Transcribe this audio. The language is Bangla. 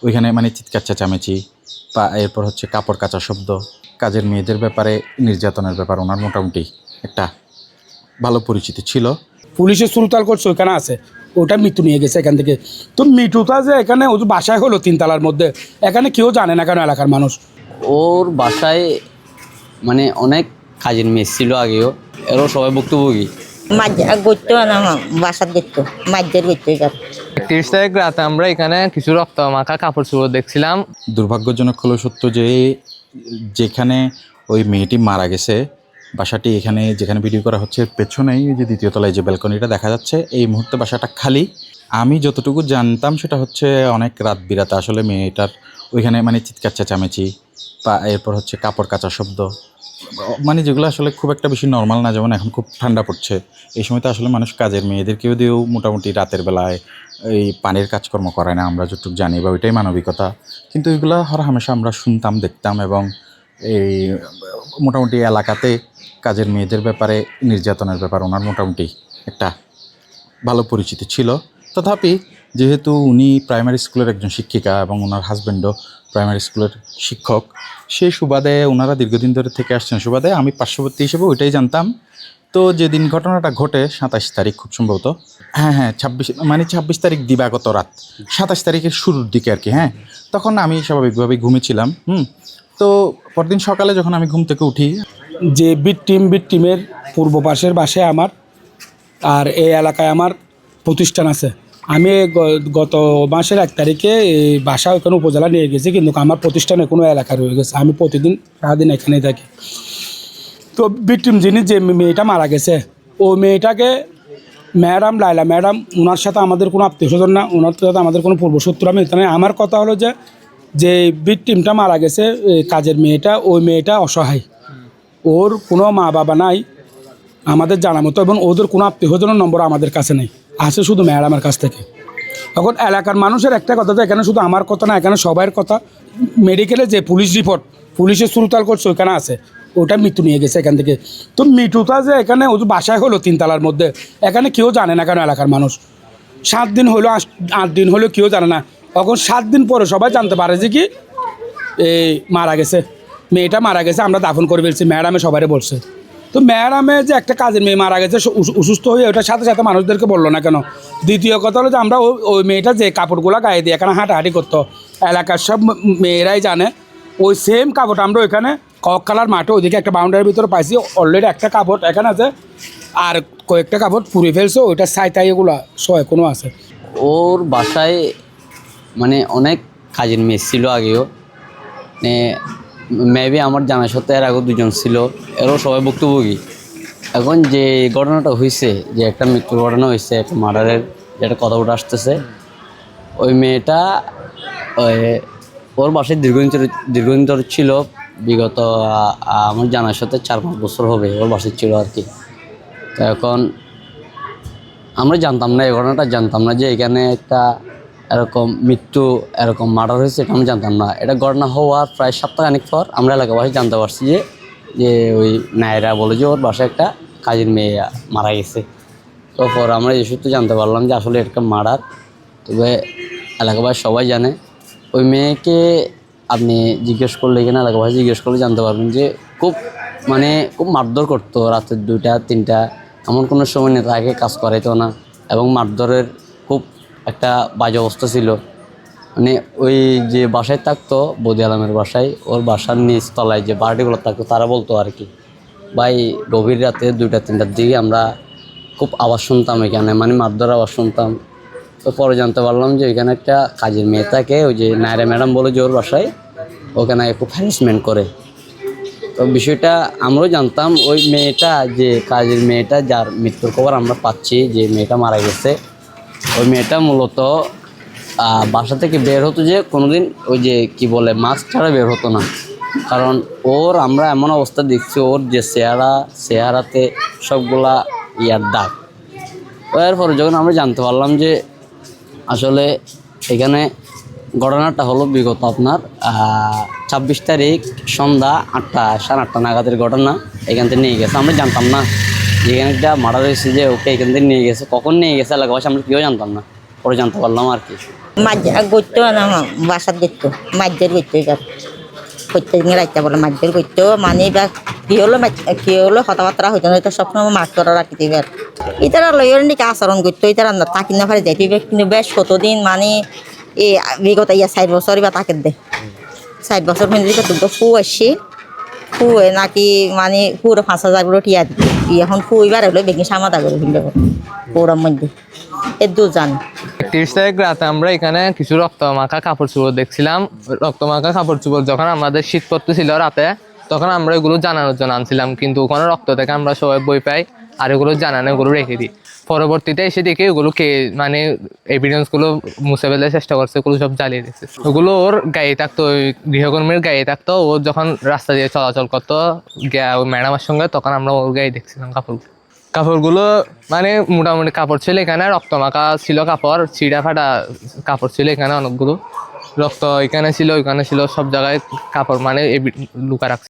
ওইখানে মানে চিৎকার চেঁচামেচি বা এরপর হচ্ছে কাপড় কাচা শব্দ, কাজের মেয়েদের ব্যাপারে নির্যাতনের ব্যাপার ওনার মোটামুটি একটা ভালো পরিচিতি ছিল। পুলিশের সুরতাল করছে ওইখানে আছে, ওটা মৃত্যু নিয়ে গেছে এখান থেকে। তো মৃত্যুটা যে এখানে ও বাসায় হলো তিনতলার মধ্যে, এখানে কেউ জানে না কেন এলাকার মানুষ। ওর বাসায় মানে অনেক কাজের মেয়ে ছিল আগেও, এরও সবাই ভুক্তভোগী। গড়তো না বাসার গড়তো মাঝের গড়তো। 30 তারিখ রাতে আমরা এখানে কিছু রক্ত মাখা কাপড় চোপড় দেখছিলাম। দুর্ভাগ্যজনক হলো সত্য যে যেখানে ওই মেয়েটি মারা গেছে, বাসাটি এখানে যেখানে ভিডিও করা হচ্ছে পেছনেই যে দ্বিতীয় তলায় যে ব্যালকনিটা দেখা যাচ্ছে, এই মুহূর্তে বাসাটা খালি। আমি যতটুকু জানতাম সেটা হচ্ছে অনেক রাত বিরাতে আসলে মেয়েটার ওইখানে মানে চিৎকার চেঁচামেচি বা এরপর হচ্ছে কাপড় কাচা শব্দ, মানে যেগুলো আসলে খুব একটা বেশি নর্মাল না। যেমন এখন খুব ঠান্ডা পড়ছে, এই সময় তো আসলে মানুষ কাজের মেয়েদেরকেও দিয়েও মোটামুটি রাতের বেলায় এই পানির কাজকর্ম করায় না, আমরা যতটুকু জানি, বা ওইটাই মানবিকতা। কিন্তু এগুলো হরহামেশা আমরা শুনতাম, দেখতাম, এবং এই মোটামুটি এলাকাতে কাজের মেয়েদের ব্যাপারে নির্যাতনের ব্যাপার ওনার মোটামুটি একটা ভালো পরিচিতি ছিল। তথাপি যেহেতু উনি প্রাইমারি স্কুলের একজন শিক্ষিকা এবং ওনার হাজব্যান্ডও প্রাইমারি স্কুলের শিক্ষক, সেই সুবাদে ওনারা দীর্ঘদিন ধরে থেকে আসছেন সুবাদে আমি পার্শ্ববর্তী হিসেবে ওইটাই জানতাম। তো যেদিন ঘটনাটা ঘটে 27 তারিখ খুব সম্ভবত, হ্যাঁ 26 তারিখ দিবাগত রাত, 27 তারিখের শুরুর দিকে আর কি। হ্যাঁ, তখন আমি স্বাভাবিকভাবেই ঘুমিয়েছিলাম। তো পরদিন সকালে যখন আমি ঘুম থেকে উঠি, যে বিট টিমের পূর্ব পাশের বাসায় আমার, আর এই এলাকায় আমার প্রতিষ্ঠান আছে। আমি গত মাসের 1 তারিখে এই বাসা ওখানে উপজেলা নিয়ে গেছি, কিন্তু আমার প্রতিষ্ঠানে কোনো এলাকা রয়ে গেছে। আমি প্রতিদিন সারাদিন এখানেই থাকি। তো বিট টিম যিনি যে মেয়েটা মারা গেছে, ও মেয়েটাকে ম্যাডাম লাইলা ম্যাডাম, ওনার সাথে আমাদের কোনো আত্মীয় স্বজন না, ওনার সাথে আমাদের কোনো পূর্বশত্রু আমি এখানে। আমার কথা হলো যে বিট টিমটা মারা গেছে, কাজের মেয়েটা, ওই মেয়েটা অসহায়, ওর কোনো মা বাবা নাই আমাদের জানা মতো, এবং ওদের কোনো আত্মীয় স্বজনের নম্বর আমাদের কাছে নেই, আছে শুধু ম্যাডামের কাছ থেকে। এখন এলাকার মানুষের একটা কথা, তো এখানে শুধু আমার কথা না, এখানে সবার কথা। মেডিকেলে যে পুলিশ রিপোর্ট, পুলিশের সুরতাল করছে ওইখানে আছে, ওটা মৃত্যু নিয়ে গেছে এখান থেকে। তো মৃত্যুটা যে এখানে ও বাসায় হলো তিনতলার মধ্যে, এখানে কেউ জানে না কেন এলাকার মানুষ। 7 দিন হলো 8 দিন হলো কেউ জানে না। এখন 7 দিন পরে সবাই জানতে পারে যে কি এই মারা গেছে, মেয়েটা মারা গেছে, আমরা দাফন করে ফেলছি, ম্যাডামে সবাই বলছে। তো ম্যাডামে যে একটা কাজের মেয়ে মারা গেছে অসুস্থ হয়ে, ওটার সাথে সাথে মানুষদেরকে বললো না কেন? দ্বিতীয় কথা হলো যে আমরা ওই মেয়েটা যে কাপড়গুলো গায়ে দিয়ে এখানে হাঁটাহাঁটি করতো, এলাকার সব মেয়েরাই জানে, ওই সেম কাপড় আমরা ওইখানে কক কালার মাঠে ওইদিকে একটা বাউন্ডারির ভিতরে পাইছি। অলরেডি একটা কাপড় এখানে আছে, আর কয়েকটা কাপড় পুড়ে ফেলছে, ওইটা সাইতাই এগুলো কোনো আছে। ওর বাসায় মানে অনেক কাজের মেয়ে ছিল আগেও, মেবি আমার জানার সাথে এর আগেও 2জন ছিল, এরও সবাই ভুক্তভোগী। এখন যে ঘটনাটা হয়েছে, যে একটা মৃত্যুর ঘটনা হয়েছে, একটা মার্ডারের যেটা কথা উঠে আসতেছে, ওই মেয়েটা ওর বাসায় দীর্ঘদিন ধরে ছিল। বিগত আমার জানার সাথে 4-5 বছর হবে ওর বাসায় ছিল আর কি। তো এখন আমরা জানতাম না, এই ঘটনাটা জানতাম না যে এখানে একটা এরকম মৃত্যু, এরকম মার্ডার হয়েছে, এটা আমরা জানতাম না। এটা ঘটনা হওয়ার প্রায় সপ্তাহখানেক পর আমরা এলাকাবাসী জানতে পারছি যে ওই নায়রা বলে যে ওর বাসায় একটা কাজের মেয়ে মারা গেছে। তো পর আমরা এই সূত্রে জানতে পারলাম যে আসলে একটা মার্ডার। তবে এলাকাবাসী সবাই জানে। ওই মেয়েকে আপনি জিজ্ঞেস করলে, এখানে এলাকাবাসী জিজ্ঞেস করলে জানতে পারবেন যে খুব মারধর করতো, রাতের 2টা-3টা, এমন কোনো সময় নেই তাকে কাজ করাইতো না, এবং মারধরের খুব একটা বাজে অবস্থা ছিল। মানে ওই যে বাসায় থাকতো বদি আলমের বাসায়, ওর বাসার নিচ তলায় যে বাড়িগুলো থাকতো, তারা বলতো আর কি, ভাই গভীর রাতে 2টা-3টার দিকে আমরা খুব আওয়াজ শুনতাম এখানে, মানে মারধর আওয়াজ শুনতাম। তো পরে জানতে পারলাম যে ওইখানে একটা কাজের মেয়ে থাকে, ওই যে নায়রা ম্যাডাম বলে যে ওর বাসায়, ওখানে খুব হ্যারাসমেন্ট করে। তো বিষয়টা আমরাও জানতাম। ওই মেয়েটা, যে কাজের মেয়েটা যার মৃত্যুর খবর আমরা পাচ্ছি, যে মেয়েটা মারা গেছে, ওই মেয়েটা মূলত বাসা থেকে বের হতো যে কোনোদিন ওই যে কি বলে মাস্ক ছাড়া বের হতো না। কারণ ওর আমরা এমন অবস্থা দেখছি, ওর যে চেহারাতে সবগুলা ইয়ার দাগ। এরপরে যখন আমরা জানতে পারলাম যে আসলে এখানে ঘটনাটা হলো বিগত আপনার 26 তারিখ সন্ধ্যা 8টা-8:30 নাগাদের ঘটনা, এখান থেকে নিয়ে গেছে। আমরা জানতাম না যে এখানে একটা মার্ডার হয়েছে, যে ওকে এখান থেকে নিয়ে গেছে। কখন নিয়ে গেছে এলাকাবাসী আমরা কেউ জানতাম না। পরে জানতে পারলাম আর কি। মাঝ গইতো না বাসাত গইতো মাঝের গইতো এবার প্রত্যেকদিন রাইতে বলে মাঝের গইতো মানে এবার কি হলো কথাবার্তা হইতো না তো সবসময় মাছ ধরা রাখিতে এবার ইতারা লইয়ের নাকি আচরণ করতো ইতারা থাকি না পারে যাইতে এবার কিন্তু বেশ কতদিন মানে এই বিগত 4 বছর বা তাকে দে 4 বছর পর্যন্ত দুটো ফু আসছে ফুয়ে নাকি মানে পুরো 5,000 করে টিয়া দিত এখন ফুইবার হলো বেগি সামাদা করে ফেলবে পুরোর মধ্যে এর দু জান 31 তারিখ রাতে আমরা এখানে কিছু রক্ত মাখা কাপড় চোপড় দেখছিলাম। রক্ত মাখা কাপড় চোপড় যখন আমাদের শীত পড়তেছিল রাতে, তখন আমরা এগুলো জানানোর জন্য আনছিলাম, কিন্তু ওখানে রক্ত থেকে আমরা সবাই বই পাই আর এগুলো জানানো এগুলো রেখে দিই। পরবর্তীতে এসে দেখি ওগুলোকে মানে এভিডেন্সগুলো মুছে ফেলার চেষ্টা করছে, ওগুলো সব জ্বালিয়ে দিচ্ছে। ওগুলো ওর গায়ে থাকতো, ওই গৃহকর্মীর গায়ে থাকতো। ও যখন রাস্তা দিয়ে চলাচল করতো ওই ম্যাডামের সঙ্গে, তখন আমরা ওর গায়ে দেখছিলাম কাপড়গুলো মানে মোটামুটি কাপড় ছিল এখানে, রক্ত মাখা ছিল কাপড়, ছিঁড়া ফাটা কাপড় ছিল এখানে অনেকগুলো। রক্ত এখানে ছিল, ওইখানে ছিল, সব জায়গায় কাপড় মানে লুকা রাখছে।